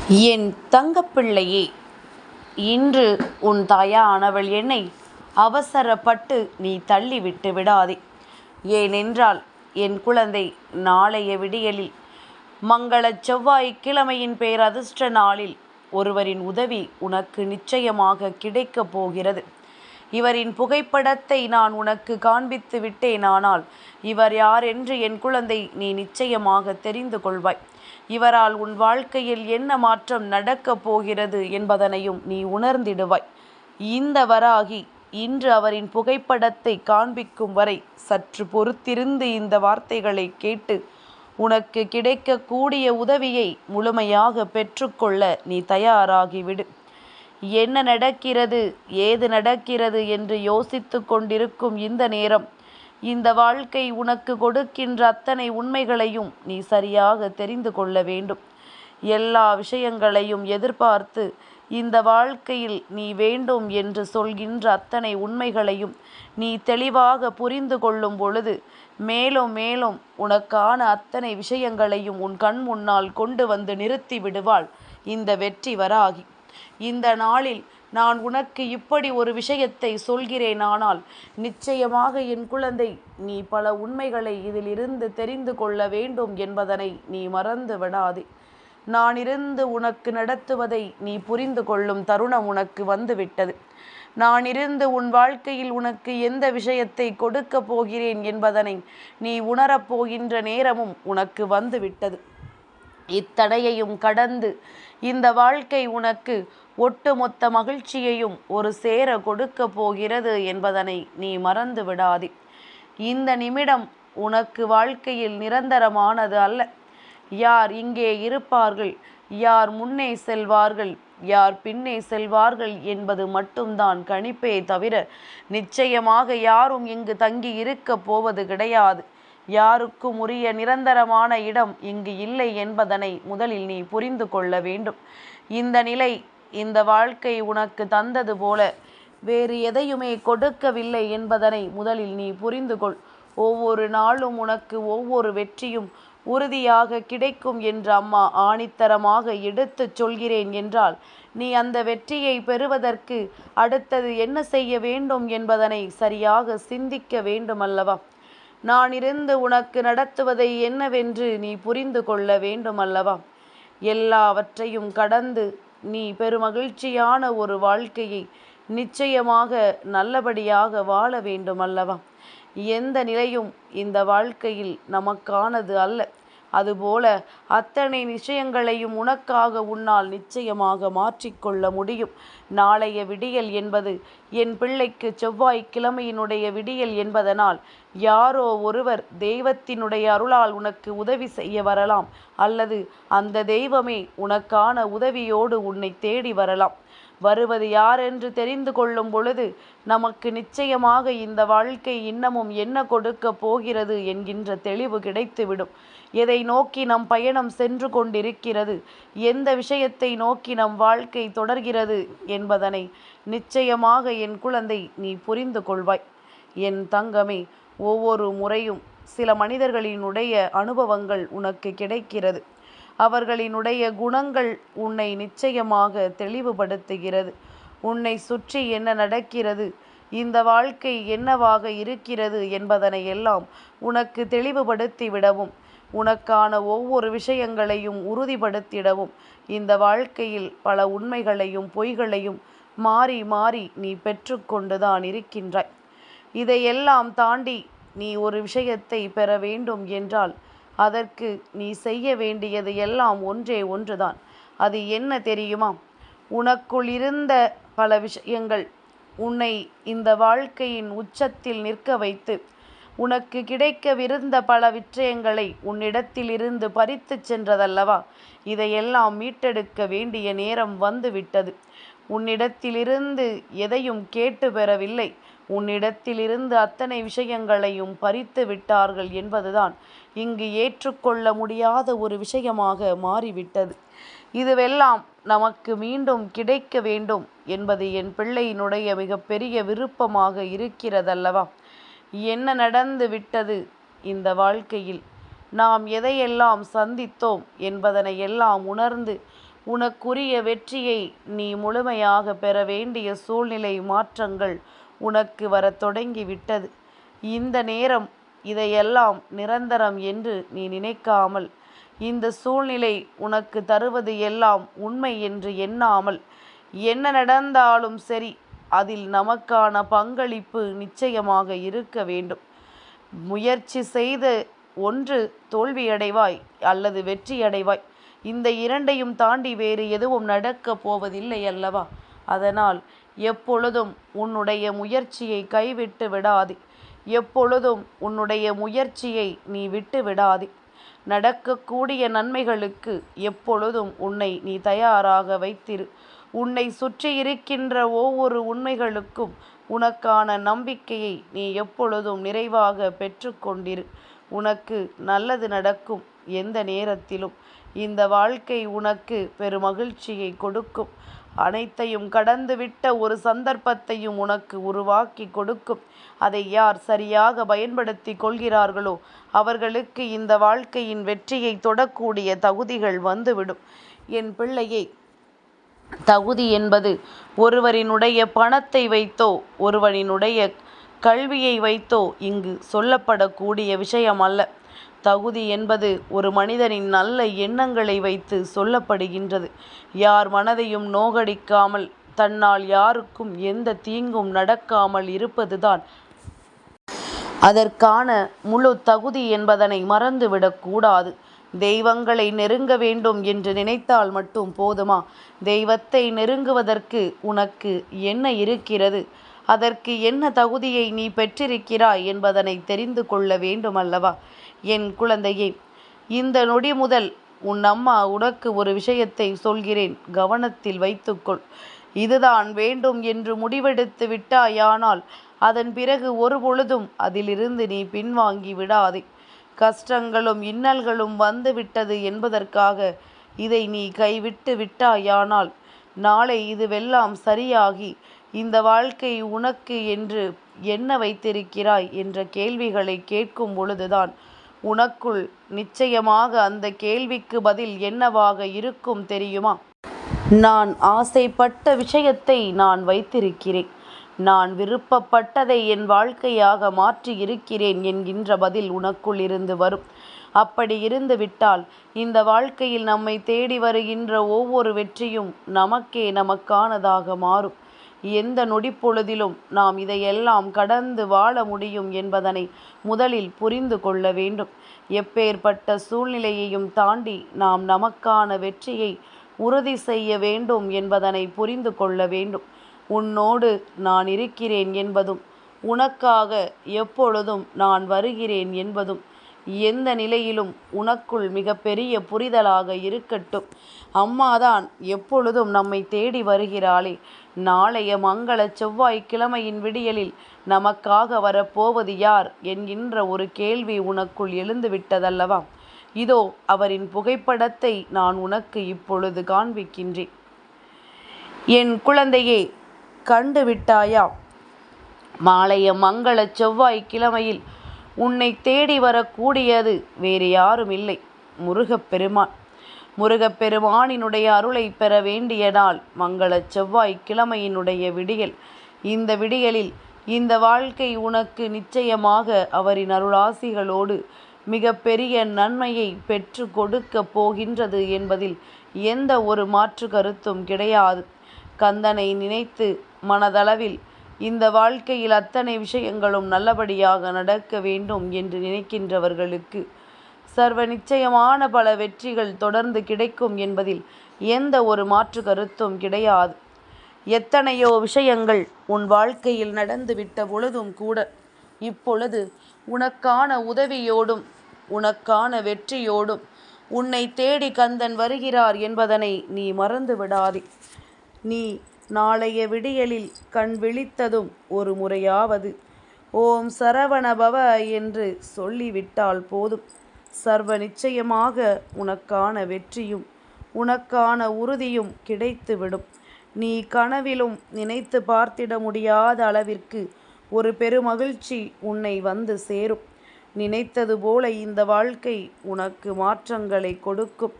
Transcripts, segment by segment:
என் தங்கப்பிள்ளையே, இன்று உன் தாயானவள் என்னை அவசரப்பட்டு நீ தள்ளிவிட்டு விடாதே. ஏனென்றால் என் குழந்தை, நாளைய விடியலில் மங்களச் செவ்வாய்க்கிழமையின் பேரதிர்ஷ்ட நாளில் ஒருவரின் உதவி உனக்கு நிச்சயமாக கிடைக்கப் போகிறது. இவரின் புகைப்படத்தை நான் உனக்கு காண்பித்து விட்டேனானால் இவர் யார் என்று என் குழந்தை நீ நிச்சயமாக தெரிந்து கொள்வாய். இவரால் உன் வாழ்க்கையில் என்ன மாற்றம் நடக்கப் போகிறது என்பதனையும் நீ உணர்ந்திடுவாய். இந்த வராகி இன்று அவரின் புகைப்படத்தை காண்பிக்கும் வரை சற்று பொறுத்திருந்து இந்த வார்த்தைகளை கேட்டு உனக்கு கிடைக்கக்கூடிய உதவியை முழுமையாக பெற்றுக்கொள்ள நீ தயாராகிவிடு. என்ன நடக்கிறது, ஏது நடக்கிறது என்று யோசித்து கொண்டிருக்கும் இந்த நேரம், இந்த வாழ்க்கை உனக்கு கொடுக்கின்ற அத்தனை உண்மைகளையும் நீ சரியாக தெரிந்து கொள்ள வேண்டும். எல்லா விஷயங்களையும் எதிர்பார்த்து இந்த வாழ்க்கையில் நீ வேண்டும் என்று சொல்கின்ற அத்தனை உண்மைகளையும் நீ தெளிவாக புரிந்து கொள்ளும் பொழுது மேலும் மேலும் உனக்கான அத்தனை விஷயங்களையும் உன் கண் முன்னால் கொண்டு வந்து நிறுத்தி விடுவாள் இந்த வெற்றி வராகி. இந்த நாளில் நான் உனக்கு இப்படி ஒரு விஷயத்தை சொல்கிறேனானால் நிச்சயமாக என் குழந்தை நீ பல உண்மைகளை இதிலிருந்து தெரிந்து கொள்ள வேண்டும் என்பதனை நீ மறந்து விடாதே. நான் இருந்து உனக்கு நடத்துவதை நீ புரிந்து கொள்ளும் தருணம் உனக்கு வந்துவிட்டது. நான் இருந்து உன் வாழ்க்கையில் உனக்கு எந்த விஷயத்தை கொடுக்க போகிறேன் என்பதனை நீ உணரப்போகின்ற நேரமும் உனக்கு வந்துவிட்டது. இத்தடையையும் கடந்து இந்த வாழ்க்கை உனக்கு ஒட்டுமொத்த மகிழ்ச்சியையும் ஒரு சேர கொடுக்க போகிறது என்பதனை நீ மறந்து விடாதே. இந்த நிமிடம் உனக்கு வாழ்க்கையில் நிரந்தரமானது அல்ல. யார் இங்கே இருப்பார்கள், யார் முன்னே செல்வார்கள், யார் பின்னே செல்வார்கள் என்பது மட்டும்தான் கணிப்பே தவிர நிச்சயமாக யாரும் இங்கு தங்கி இருக்க போவது கிடையாது. யாருக்கும் உரிய நிரந்தரமான இடம் இங்கு இல்லை என்பதனை முதலில் நீ புரிந்து கொள்ள வேண்டும். இந்த நிலை இந்த வாழ்க்கை உனக்கு தந்தது போல வேறு எதையுமே கொடுக்கவில்லை என்பதனை முதலில் நீ புரிந்து கொள். ஒவ்வொரு நாளும் உனக்கு ஒவ்வொரு வெற்றியும் உறுதியாக கிடைக்கும் என்று அம்மா ஆணித்தரமாக எடுத்துச் சொல்கிறேன் என்றால் நீ அந்த வெற்றியை பெறுவதற்கு அடுத்தது என்ன செய்ய வேண்டும் என்பதனை சரியாக சிந்திக்க வேண்டும் அல்லவா? நான் இருந்து உனக்கு நடத்துவதை என்னவென்று நீ புரிந்து கொள்ள வேண்டும் அல்லவா? எல்லாவற்றையும் கடந்து நீ பெருமகிழ்ச்சியான ஒரு வாழ்க்கையை நிச்சயமாக நல்லபடியாக வாழ வேண்டும் அல்லவா? எந்த நிலையும் இந்த வாழ்க்கையில் நமக்கானது அல்ல. அதுபோல அத்தனை விஷயங்களையும் உனக்காக உன்னால் நிச்சயமாக மாற்றிக்கொள்ள முடியும். நாளைய விடியல் என்பது என் பிள்ளைக்கு செவ்வாய்க்கிழமையினுடைய விடியல் என்பதனால் யாரோ ஒருவர் தெய்வத்தினுடைய அருளால் உனக்கு உதவி செய்ய வரலாம், அல்லது அந்த தெய்வமே உனக்கான உதவியோடு உன்னை தேடி வரலாம். வருவது யாரென்று தெரிந்து கொள்ளும் பொழுது நமக்கு நிச்சயமாக இந்த வாழ்க்கை இன்னமும் என்ன கொடுக்க போகிறது என்கின்ற தெளிவு கிடைத்துவிடும். எதை நோக்கி நம் பயணம் சென்று கொண்டிருக்கிறது, எந்த விஷயத்தை நோக்கி நம் வாழ்க்கை தொடர்கிறது என்பதனை நிச்சயமாக என் குழந்தை நீ புரிந்து கொள்வாய். என் தங்கமே, ஒவ்வொரு முறையும் சில மனிதர்களினுடைய அனுபவங்கள் உனக்கு கிடைக்கிறது. அவர்களினுடைய குணங்கள் உன்னை நிச்சயமாக தெளிவுபடுத்துகிறது. உன்னை சுற்றி என்ன நடக்கிறது, இந்த வாழ்க்கை என்னவாக இருக்கிறது என்பதனை எல்லாம் உனக்கு தெளிவுபடுத்திவிடவும் உனக்கான ஒவ்வொரு விஷயங்களையும் உறுதிப்படுத்திடவும் இந்த வாழ்க்கையில் பல உண்மைகளையும் பொய்களையும் மாறி மாறி நீ பெற்றுக்கொண்டுதான் இருக்கின்றாய். இதையெல்லாம் தாண்டி நீ ஒரு விஷயத்தை பெற வேண்டும் என்றால் அதற்கு நீ செய்ய வேண்டியது எல்லாம் ஒன்றே ஒன்றுதான். அது என்ன தெரியுமா? உனக்குள் இருந்த பல விஷயங்கள் உன்னை இந்த வாழ்க்கையின் உச்சத்தில் நிற்க வைத்து உனக்கு கிடைக்கவிருந்த பல விஷயங்களை உன்னிடத்திலிருந்து பறித்து சென்றதல்லவா? இதையெல்லாம் மீட்டெடுக்க வேண்டிய நேரம் வந்துவிட்டது. உன்னிடத்திலிருந்து எதையும் கேட்டு பெறவில்லை, உன்னிடத்திலிருந்து அத்தனை விஷயங்களையும் பறித்து விட்டார்கள் என்பதுதான் இங்கு ஏற்றுக்கொள்ள முடியாத ஒரு விஷயமாக மாறிவிட்டது. இதுவெல்லாம் நமக்கு மீண்டும் கிடைக்க வேண்டும் என்பது என் பிள்ளையினுடைய மிகப்பெரிய விருப்பமாக இருக்கிறதல்லவா? என்ன நடந்து விட்டது இந்த வாழ்க்கையில்? நாம் எதையெல்லாம் சந்தித்தோம் என்பதனை எல்லாம் உணர்ந்து உனக்குரிய வெற்றியை நீ முழுமையாக பெற வேண்டிய சூழ்நிலை மாற்றங்கள் உனக்கு வரத் தொடங்கிவிட்டது. இந்த நேரம் இதையெல்லாம் நிரந்தரம் என்று நீ நினைக்காமல், இந்த சூழ்நிலை உனக்கு தருவது எல்லாம் உண்மை என்று எண்ணாமல், என்ன நடந்தாலும் சரி அதில் நமக்கான பங்களிப்பு நிச்சயமாக இருக்க வேண்டும். முயற்சி செய்து ஒன்று தோல்வியடைவாய் அல்லது வெற்றியடைவாய். இந்த இரண்டையும் தாண்டி வேறு எதுவும் நடக்கப் போவதில்லை அல்லவா? அதனால் எப்பொழுதும் உன்னுடைய முயற்சியை கைவிட்டு விடாதே. எப்பொழுதும் உன்னுடைய முயற்சியை நீ விட்டு விடாதே. நடக்கக்கூடிய நன்மைகளுக்கு எப்பொழுதும் உன்னை நீ தயாராக வைத்திரு. உன்னை சுற்றி இருக்கின்ற ஒவ்வொரு உண்மைகளுக்கும் உனக்கான நம்பிக்கையை நீ எப்பொழுதும் நிறைவாக பெற்று கொண்டிரு. உனக்கு நல்லது நடக்கும். எந்த நேரத்திலும் இந்த வாழ்க்கை உனக்கு பெருமகிழ்ச்சியை கொடுக்கும். அனைத்தையும் கடந்துவிட்ட ஒரு சந்தர்ப்பத்தையும் உனக்கு உருவாக்கி கொடுக்கும். அதை யார் சரியாக பயன்படுத்தி கொள்கிறார்களோ அவர்களுக்கு இந்த வாழ்க்கையின் வெற்றியை தொடக்கூடிய தகுதிகள் வந்துவிடும். என் பிள்ளையே, தகுதி என்பது ஒருவரினுடைய பணத்தை வைத்தோ ஒருவரினுடைய கல்வியை வைத்தோ இங்கு சொல்லப்படக்கூடிய விஷயம் அல்ல. தகுதி என்பது ஒரு மனிதனின் நல்ல எண்ணங்களை வைத்து சொல்லப்படுகின்றது. யார் மனதையும் நோகடிக்காமல், தன்னால் யாருக்கும் எந்த தீங்கும் நடக்காமல் இருப்பதுதான் அதற்கான முழு தகுதி என்பதனை மறந்துவிடக்கூடாது. தெய்வங்களை நெருங்க வேண்டும் என்று நினைத்தால் மட்டும் போதுமா? தெய்வத்தை நெருங்குவதற்கு உனக்கு என்ன இருக்கிறது? அதற்கு என்ன தகுதியை நீ பெற்றிருக்கிறாய் என்பதனை தெரிந்து கொள்ள வேண்டும் அல்லவா? என் குழந்தையே, இந்த நொடி முதல் உன் அம்மா உனக்கு ஒரு விஷயத்தை சொல்கிறேன், கவனத்தில் வைத்துக்கொள். இதுதான் வேண்டும் என்று முடிவெடுத்து விட்டாயானால் அதன் பிறகு ஒரு பொழுதும் அதிலிருந்து நீ பின்வாங்கி விடாதே. கஷ்டங்களும் இன்னல்களும் வந்து விட்டது என்பதற்காக இதை நீ கைவிட்டு விட்டாயானால் நாளை இதுவெல்லாம் சரியாகி இந்த வாழ்க்கை உனக்கு என்று என்ன வைத்திருக்கிறாய் என்ற கேள்விகளை கேட்கும் பொழுதுதான் உனக்குள் நிச்சயமாக அந்த கேள்விக்கு பதில் என்னவாக இருக்கும் தெரியுமா? நான் ஆசைப்பட்ட விஷயத்தை நான் வைத்திருக்கிறேன், நான் விருப்பப்பட்டதை என் வாழ்க்கையாக மாற்றி இருக்கிறேன் என்கின்ற பதில் உனக்குள் இருந்து வரும். அப்படி இருந்து விட்டால் இந்த வாழ்க்கையில் நம்மை தேடி வருகின்ற ஒவ்வொரு வெற்றியும் நமக்கே நமக்கானதாக மாறும். எந்த நொடிப்பொழுதிலும் நாம் இதையெல்லாம் கடந்து வாழ முடியும் என்பதனை முதலில் புரிந்து கொள்ள வேண்டும். எப்பேற்பட்ட சூழ்நிலையையும் தாண்டி நாம் நமக்கான வெற்றியை உறுதி செய்ய வேண்டும் என்பதனை புரிந்து கொள்ள வேண்டும். உன்னோடு நான் இருக்கிறேன் என்பதும், உனக்காக எப்பொழுதும் நான் வருகிறேன் என்பதும் எந்த நிலையிலும் உனக்குள் மிக பெரிய புரிதலாக இருக்கட்டும். அம்மாதான் எப்பொழுதும் நம்மை தேடி வருகிறாளே, நாளைய மங்கள செவ்வாய்க்கிழமையின் விடியலில் நமக்காக வரப்போவது யார் என்கின்ற ஒரு கேள்வி உனக்குள் எழுந்துவிட்டதல்லவா? இதோ அவரின் புகைப்படத்தை நான் உனக்கு இப்பொழுது காண்பிக்கின்றேன். என் குழந்தையே, கண்டு விட்டாயா? மாலைய மங்கள செவ்வாய்க்கிழமையில் உன்னை தேடி வரக்கூடியது வேறு யாரும் இல்லை, முருகப்பெருமான். முருகப்பெருமானினுடைய அருளை பெற வேண்டிய நாள் மங்கள செவ்வாய்க்கிழமையினுடைய விடியல். இந்த விடியலில் இந்த வாழ்க்கை உனக்கு நிச்சயமாக அவரின் அருளாசிகளோடு மிக பெரிய நன்மையை பெற்று கொடுக்க போகின்றது என்பதில் எந்த ஒரு மாற்று கருத்தும் கிடையாது. கந்தனை நினைத்து மனதளவில் இந்த வாழ்க்கையில் அத்தனை விஷயங்களும் நல்லபடியாக நடக்க வேண்டும் என்று நினைக்கின்றவர்களுக்கு சர்வ நிச்சயமான பல வெற்றிகள் தொடர்ந்து கிடைக்கும் என்பதில் எந்த ஒரு மாற்று கருத்தும் கிடையாது. எத்தனையோ விஷயங்கள் உன் வாழ்க்கையில் நடந்துவிட்ட பொழுதும் கூட இப்பொழுது உனக்கான உதவியோடும் உனக்கான வெற்றியோடும் உன்னை தேடி கந்தன் வருகிறார் என்பதனை நீ மறந்து விடாதே. நீ நாளைய விடியலில் கண் விழித்ததும் ஒரு முறையாவது ஓம் சரவணபவ என்று சொல்லிவிட்டால் போதும். சர்வ நிச்சயமாக உனக்கான வெற்றியும் உனக்கான உறுதியும் கிடைத்துவிடும். நீ கனவிலும் நினைத்து பார்த்திட முடியாத அளவிற்கு ஒரு பெருமகிழ்ச்சி உன்னை வந்து சேரும். நினைத்தது போல இந்த வாழ்க்கை உனக்கு மாற்றங்களை கொடுக்கும்.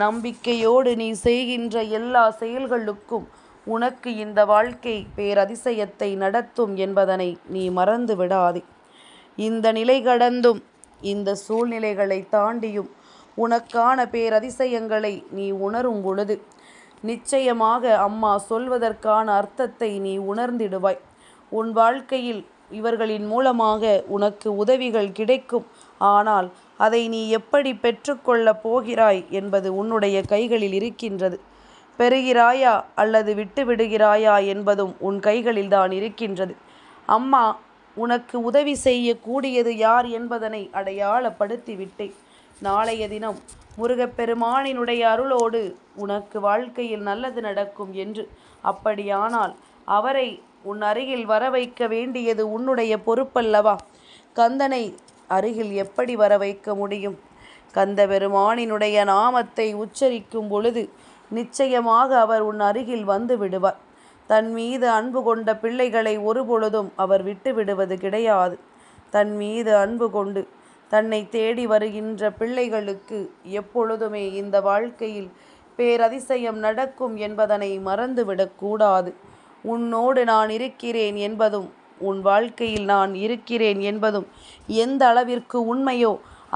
நம்பிக்கையோடு நீ செய்கின்ற எல்லா செயல்களுக்கும் உனக்கு இந்த வாழ்க்கை பேரதிசயத்தை நடத்தும் என்பதனை நீ மறந்து விடாதே. இந்த நிலை கடந்தும் இந்த சூழ்நிலைகளை தாண்டியும் உனக்கான பேரதிசயங்களை நீ உணரும் பொழுது நிச்சயமாக அம்மா சொல்வதற்கான அர்த்தத்தை நீ உணர்ந்திடுவாய். உன் வாழ்க்கையில் இவர்களின் மூலமாக உனக்கு உதவிகள் கிடைக்கும். ஆனால் அதை நீ எப்படி பெற்றுக்கொள்ளப் போகிறாய் என்பது உன்னுடைய கைகளில் இருக்கின்றது. பெறுகிறாயா அல்லது விட்டுவிடுகிறாயா என்பதும் உன் கைகளில்தான் இருக்கின்றது. அம்மா உனக்கு உதவி செய்யக்கூடியது யார் என்பதனை அடையாளப்படுத்திவிட்டேன். நாளைய தினம் முருகப்பெருமானினுடைய அருளோடு உனக்கு வாழ்க்கையில் நல்லது நடக்கும் என்று. அப்படியானால் அவரை உன் அருகில் வர வைக்க வேண்டியது உன்னுடைய பொறுப்பல்லவா? கந்தனை அருகில் எப்படி வர வைக்க முடியும்? கந்த பெருமானினுடைய நாமத்தை உச்சரிக்கும் பொழுது நிச்சயமாக அவர் உன் அருகில் வந்து விடுவார். தன் மீது அன்பு கொண்ட பிள்ளைகளை ஒருபொழுதும் அவர் விட்டு விடுவது கிடையாது. தன் மீது அன்பு கொண்டு தன்னை தேடி வருகின்ற பிள்ளைகளுக்கு எப்பொழுதுமே இந்த வாழ்க்கையில் பேரதிசயம் நடக்கும் என்பதனை மறந்துவிடக்கூடாது. உன்னோடு நான் இருக்கிறேன் என்பதும் உன் வாழ்க்கையில் நான் இருக்கிறேன் என்பதும் எந்த அளவிற்கு உண்மையோ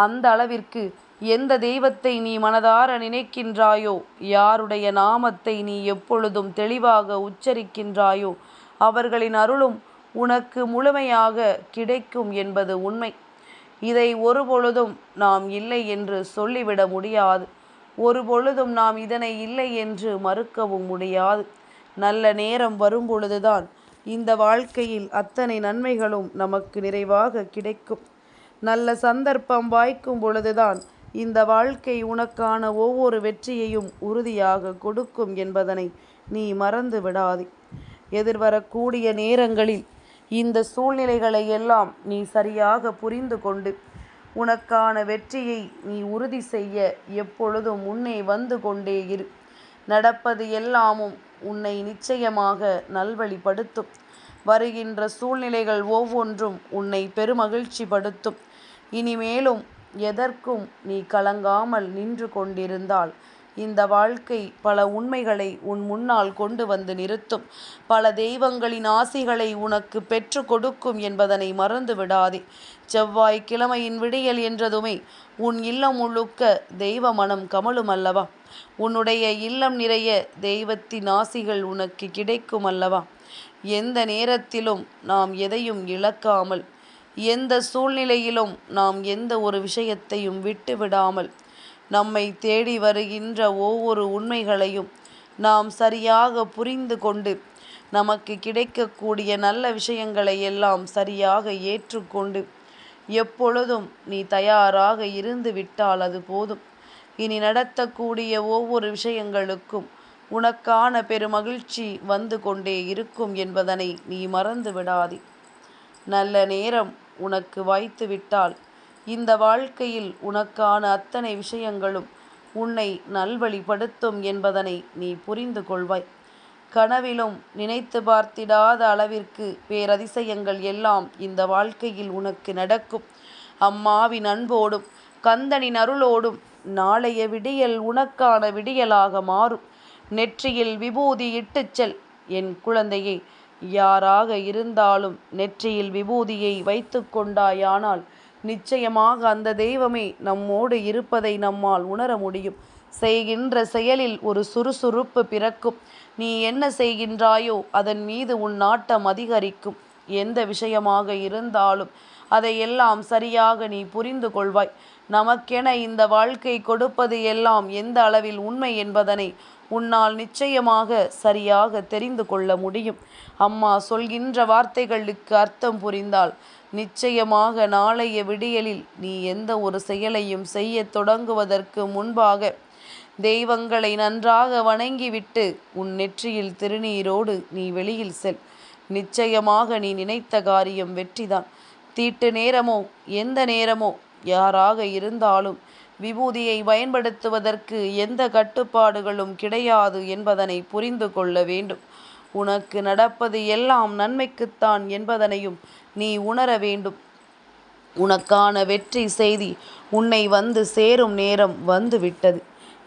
அந்த அளவிற்கு எந்த தெய்வத்தை நீ மனதார நினைக்கின்றாயோ, யாருடைய நாமத்தை நீ எப்பொழுதும் தெளிவாக உச்சரிக்கின்றாயோ அவர்களின் அருளும் உனக்கு முழுமையாக கிடைக்கும் என்பது உண்மை. இதை ஒருபொழுதும் நாம் இல்லை என்று சொல்லிவிட முடியாது. ஒருபொழுதும் நாம் இதனை இல்லை என்று மறுக்கவும் முடியாது. நல்ல நேரம் வரும்பொழுதுதான் இந்த வாழ்க்கையில் அத்தனை நன்மைகளும் நமக்கு நிறைவாக கிடைக்கும். நல்ல சந்தர்ப்பம் வாய்க்கும் பொழுதுதான் இந்த வாழ்க்கை உனக்கான ஒவ்வொரு வெற்றியையும் உறுதியாக கொடுக்கும் என்பதனை நீ மறந்து விடாதே. எதிர்வரக்கூடிய நேரங்களில் இந்த சூழ்நிலைகளை எல்லாம் நீ சரியாக புரிந்து கொண்டு உனக்கான வெற்றியை நீ உறுதி செய்ய எப்பொழுதும் முன்னே வந்து கொண்டே இரு. நடப்பது எல்லாமும் உன்னை நிச்சயமாக நல்வழிப்படுத்தும். வருகின்ற சூழ்நிலைகள் ஒவ்வொன்றும் உன்னை பெருமகிழ்ச்சி படுத்தும். இனிமேலும் எதற்கும் நீ கலங்காமல் நின்று கொண்டிருந்தால் இந்த வாழ்க்கை பல உண்மைகளை உன் முன்னால் கொண்டு வந்து நிறுத்தும். பல தெய்வங்களின் ஆசிகளை உனக்கு பெற்று கொடுக்கும் என்பதனை மறந்து விடாதே. செவ்வாய்க்கிழமையின் விடியல் என்றதுமே உன் இல்லம் முழுக்க தெய்வ மனம் கமலும் அல்லவா? உன்னுடைய இல்லம் நிறைய தெய்வத்தின் ஆசிகள் உனக்கு கிடைக்கும் அல்லவா? எந்த நேரத்திலும் நாம் எதையும் இழக்காமல், எந்த சூழ்நிலையிலும் நாம் எந்த ஒரு விஷயத்தையும் விட்டு விடாமல், நம்மை தேடி வருகின்ற ஒவ்வொரு உண்மைகளையும் நாம் சரியாக புரிந்து கொண்டு நமக்கு கிடைக்கக்கூடிய நல்ல விஷயங்களை எல்லாம் சரியாக ஏற்றுக்கொண்டு எப்பொழுதும் நீ தயாராக இருந்து விட்டால் அது போதும். இனி நடத்தக்கூடிய ஒவ்வொரு விஷயங்களுக்கும் உனக்கான பெருமகிழ்ச்சி வந்து கொண்டே இருக்கும் என்பதனை நீ மறந்து விடாதே. நல்ல நேரம் உனக்கு வாய்த்து விட்டால் இந்த வாழ்க்கையில் உனக்கான அத்தனை விஷயங்களும் உன்னை நல்வழிப்படுத்தும் என்பதனை நீ புரிந்து கொள்வாய். கனவிலும் நினைத்து பார்த்திடாத அளவிற்கு பேரதிசயங்கள் எல்லாம் இந்த வாழ்க்கையில் உனக்கு நடக்கும். அம்மாவின் அன்போடும் கந்தனின் அருளோடும் நாளைய விடியல் உனக்கான விடியலாக மாறும். நெற்றியில் விபூதி இட்டுச் செல் என் குழந்தையே. யாராக இருந்தாலும் நெற்றியில் விபூதியை வைத்து கொண்டாயானால் நிச்சயமாக அந்த தெய்வமே நம்மோடு இருப்பதை நம்மால் உணர முடியும். செய்கின்ற செயலில் ஒரு சுறுசுறுப்பு பிறக்கும். நீ என்ன செய்கின்றாயோ அதன் மீது உன் நாட்டம் அதிகரிக்கும். எந்த விஷயமாக இருந்தாலும் அதையெல்லாம் சரியாக நீ புரிந்து கொள்வாய். நமக்கென இந்த வாழ்க்கை கொடுப்பது எல்லாம் எந்த அளவில் உண்மை என்பதனை உன்னால் நிச்சயமாக சரியாக தெரிந்து கொள்ள முடியும். அம்மா சொல்கின்ற வார்த்தைகளுக்கு அர்த்தம் புரிந்தால் நிச்சயமாக நாளைய விடியலில் நீ எந்த ஒரு செயலையும் செய்ய தொடங்குவதற்கு முன்பாக தெய்வங்களை நன்றாக வணங்கிவிட்டு உன் நெற்றியில் திருநீரோடு நீ வெளியில் செல். நிச்சயமாக நீ நினைத்த காரியம் வெற்றிதான். தீட்டு நேரமோ எந்த நேரமோ யாராக இருந்தாலும் விபூதியை பயன்படுத்துவதற்கு எந்த கட்டுப்பாடுகளும் கிடையாது என்பதனை புரிந்து கொள்ள வேண்டும். உனக்கு நடப்பது எல்லாம் நன்மைக்குத்தான் என்பதனையும் நீ உணர வேண்டும். உனக்கான வெற்றி செய்தி உன்னை வந்து சேரும் நேரம் வந்துவிட்டது.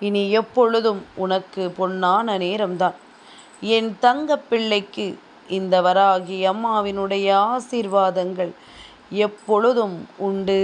இனி எப்பொழுதும் உனக்கு பொன்னான நேரம்தான். என் தங்க பிள்ளைக்கு இந்த வராகி அம்மாவினுடைய ஆசீர்வாதங்கள் எப்பொழுதும் உண்டு.